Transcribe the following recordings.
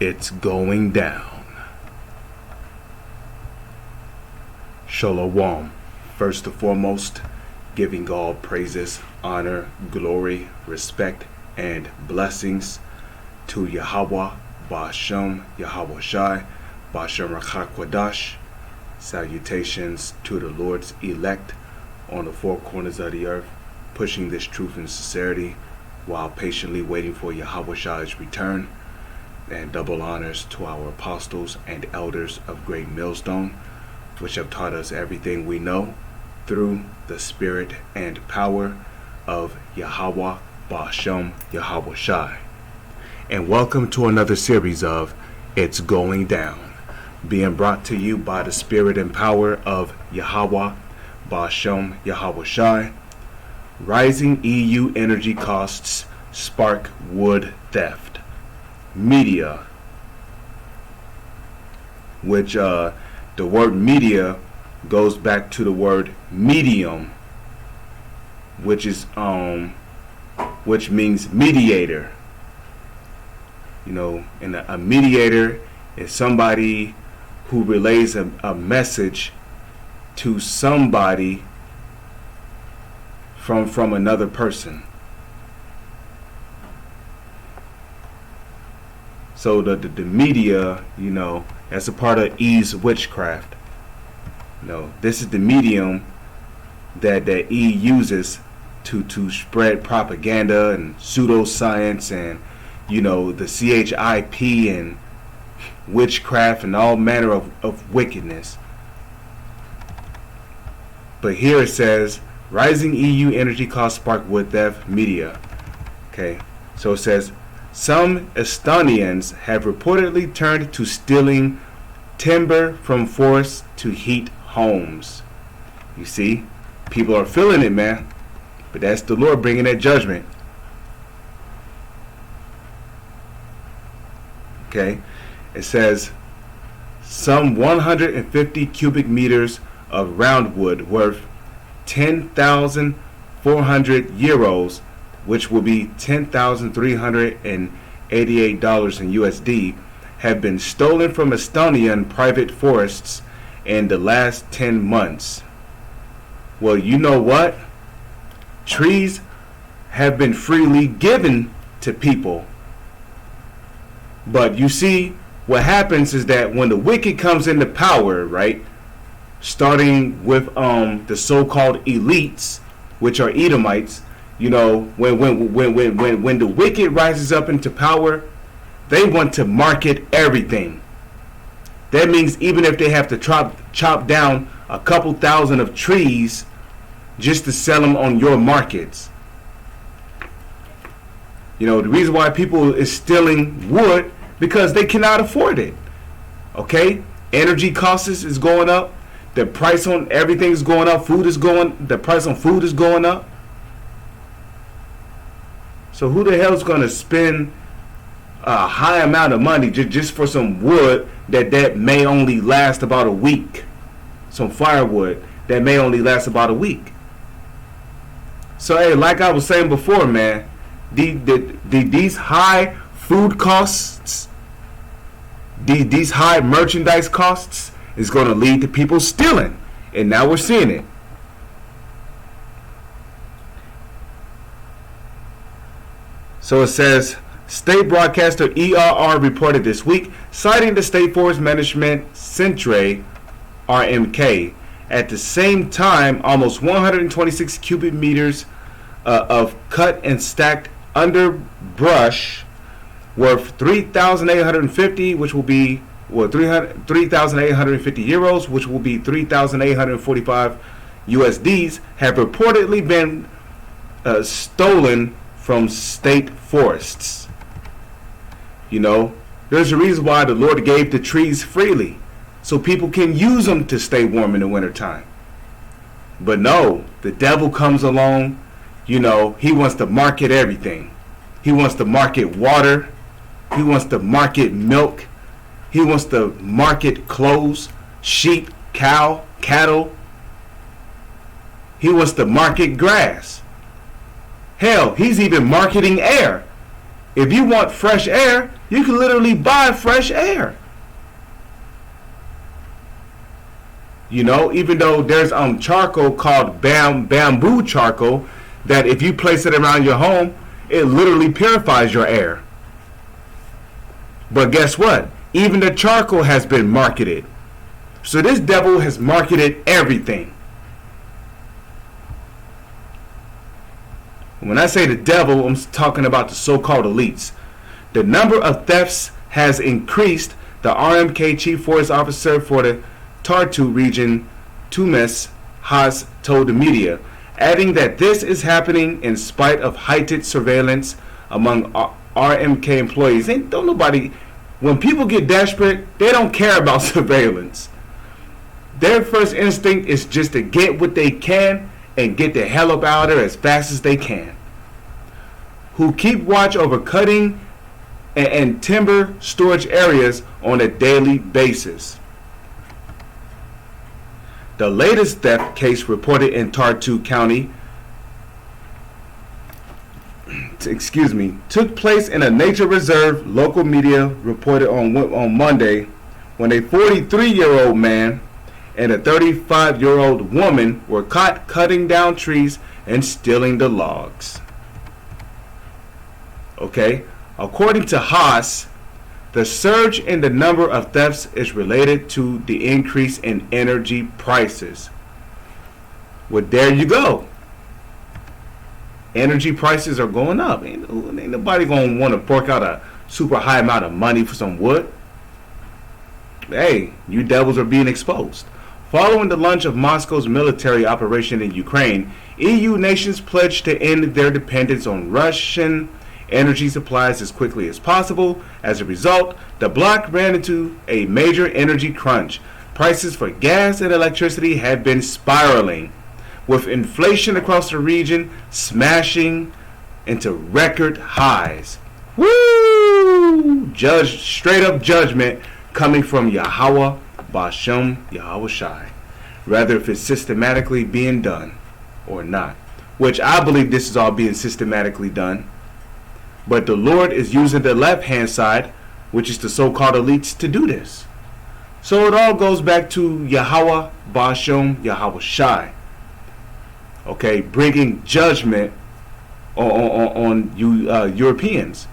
It's going down. Shalom. First and foremost, giving all praises, honor, glory, respect, and blessings to Yahweh, Ba'ashem, Yahweh Shai, Ba'ashem Rachakwadash. Salutations to the Lord's elect on the four corners of the earth, pushing this truth and sincerity while patiently waiting for Yahweh Shai's return. And double honors to our apostles and elders of Great Millstone, which have taught us everything we know through the spirit and power of Yahweh, Ba'ashem, Yahweh Shai. And welcome to another series of It's Going Down, being brought to you by the spirit and power of Yahweh, Ba'ashem, Yahweh Shai. Rising EU energy costs spark wood theft. Media, which the word media goes back to the word medium, which means mediator. You know, and a mediator is somebody who relays a message to somebody from another person. So the media, you know, that's a part of Eve's witchcraft. You know, this is the medium that Eve uses to spread propaganda and pseudoscience and, you know, the CHIP and witchcraft and all manner of wickedness. But here it says, rising EU energy costs spark wood theft, media. Okay, so it says, some Estonians have reportedly turned to stealing timber from forests to heat homes. You see, people are feeling it, man. But that's the Lord bringing that judgment. Okay, it says some 150 cubic meters of roundwood worth 10,400 euros, which will be $10,388 in USD, have been stolen from Estonian private forests in the last 10 months. Well, you know what? Trees have been freely given to people. But you see, what happens is that when the wicked comes into power, right, starting with the so-called elites, which are Edomites, you know, when the wicked rises up into power, they want to market everything. That means even if they have to chop down a couple thousand of trees just to sell them on your markets. You know, the reason why people is stealing wood, because they cannot afford it. Okay? Energy costs is going up. The price on everything is going up. The price on food is going up. So who the hell is going to spend a high amount of money just for some wood that may only last about a week? Some firewood that may only last about a week. So hey, like I was saying before, man, these high food costs, these high merchandise costs is going to lead to people stealing, and now we're seeing it. So it says, state broadcaster ERR reported this week, citing the State Forest Management Centre, RMK. At the same time, almost 126 cubic meters of cut and stacked underbrush worth 3,850, which will be 3,850 euros, which will be 3,845 USDs, have reportedly been stolen from state forests. You know, there's a reason why the Lord gave the trees freely, so people can use them to stay warm in the wintertime. But no, the devil comes along, you know, he wants to market everything. He wants to market water. He wants to market milk. He wants to market clothes, sheep, cow, cattle. He wants to market grass. Hell, he's even marketing air. If you want fresh air, you can literally buy fresh air. You know, even though there's charcoal called bamboo charcoal that if you place it around your home, it literally purifies your air. But guess what? Even the charcoal has been marketed. So this devil has marketed everything. When I say the devil, I'm talking about the so-called elites. The number of thefts has increased, the RMK Chief Forest Officer for the Tartu region, Tumes Haas, told the media, adding that this is happening in spite of heightened surveillance among RMK employees. Don't nobody, when people get desperate, they don't care about surveillance. Their first instinct is just to get what they can and get the hell up out of there as fast as they can. Who keep watch over cutting and timber storage areas on a daily basis. The latest theft case reported in Tartu County took place in a nature reserve. Local media reported on Monday when a 43-year-old man and a 35-year-old woman were caught cutting down trees and stealing the logs. Okay, according to Haas, the surge in the number of thefts is related to the increase in energy prices. Well, there you go. Energy prices are going up. Ain't nobody going to want to fork out a super high amount of money for some wood. Hey, you devils are being exposed. Following the launch of Moscow's military operation in Ukraine, EU nations pledged to end their dependence on Russian energy supplies as quickly as possible. As a result, the bloc ran into a major energy crunch. Prices for gas and electricity have been spiraling, with inflation across the region smashing into record highs. Woo! Straight up judgment coming from Yahweh Bashem Yahweh Shai. Rather if it's systematically being done or not. Which I believe this is all being systematically done. But the Lord is using the left hand side, which is the so-called elites, to do this. So it all goes back to Yahweh Bashem Yahweh Shai. Okay, bringing judgment on you Europeans.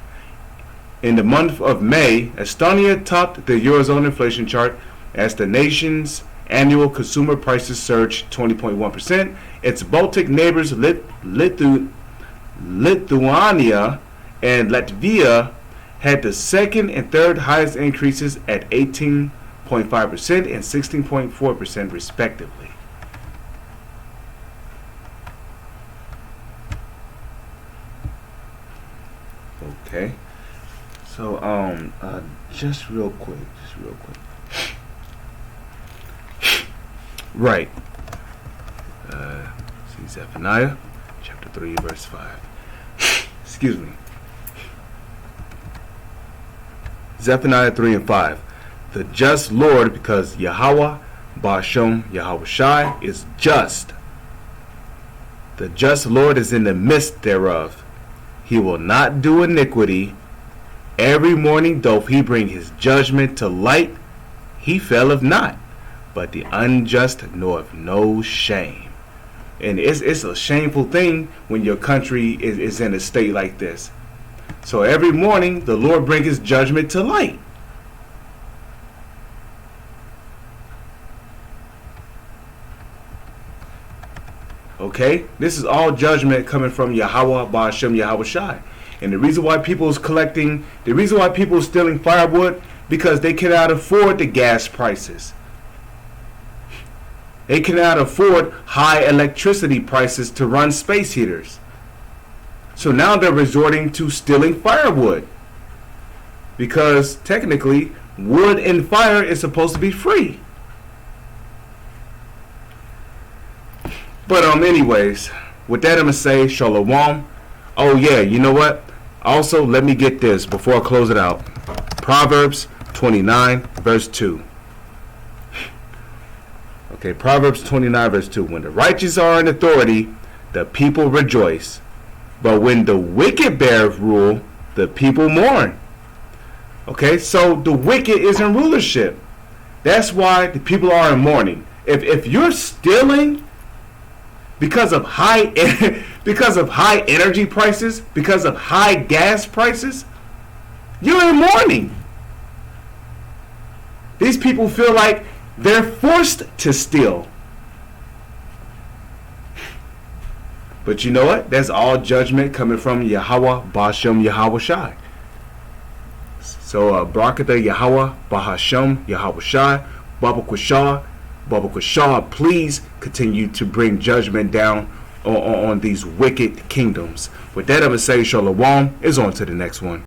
In the month of May, Estonia topped the Eurozone inflation chart as the nation's annual consumer prices surged 20.1%. Its Baltic neighbors Lithuania and Latvia had the second and third highest increases at 18.5% and 16.4% respectively. Okay. So just real quick. Right. See Zephaniah chapter 3 verse 5. Excuse me. Zephaniah 3 and 5. The just Lord, because Yahweh Bashem Yahweh Shai is just. The just Lord is in the midst thereof. He will not do iniquity. Every morning doth he bring his judgment to light. He faileth not, but the unjust knoweth no shame. And it's a shameful thing when your country is in a state like this. So every morning the Lord brings his judgment to light. Okay, this is all judgment coming from Yahweh Ba'ashem Yahweh Shai. And the reason why people is stealing firewood, because they cannot afford the gas prices. They cannot afford high electricity prices to run space heaters. So now they're resorting to stealing firewood. Because technically, wood and fire is supposed to be free. But anyways, with that I'm going to say Shalom. Oh yeah, you know what? Also, let me get this before I close it out. Proverbs 29 verse 2. Okay, Proverbs 29 verse 2. When the righteous are in authority, the people rejoice. But when the wicked bear rule, the people mourn. Okay, so the wicked is in rulership. That's why the people are in mourning. If you're stealing because of high energy prices, because of high gas prices, you're in mourning. These people feel like they're forced to steal. But you know what? That's all judgment coming from Yahweh Ba'ashem Yahweh Shai. So Barakatah Yahweh Ba'ashem Yahweh Shai, Baba Kwashah, please continue to bring judgment down on these wicked kingdoms. With that, I would say Shalom is on to the next one.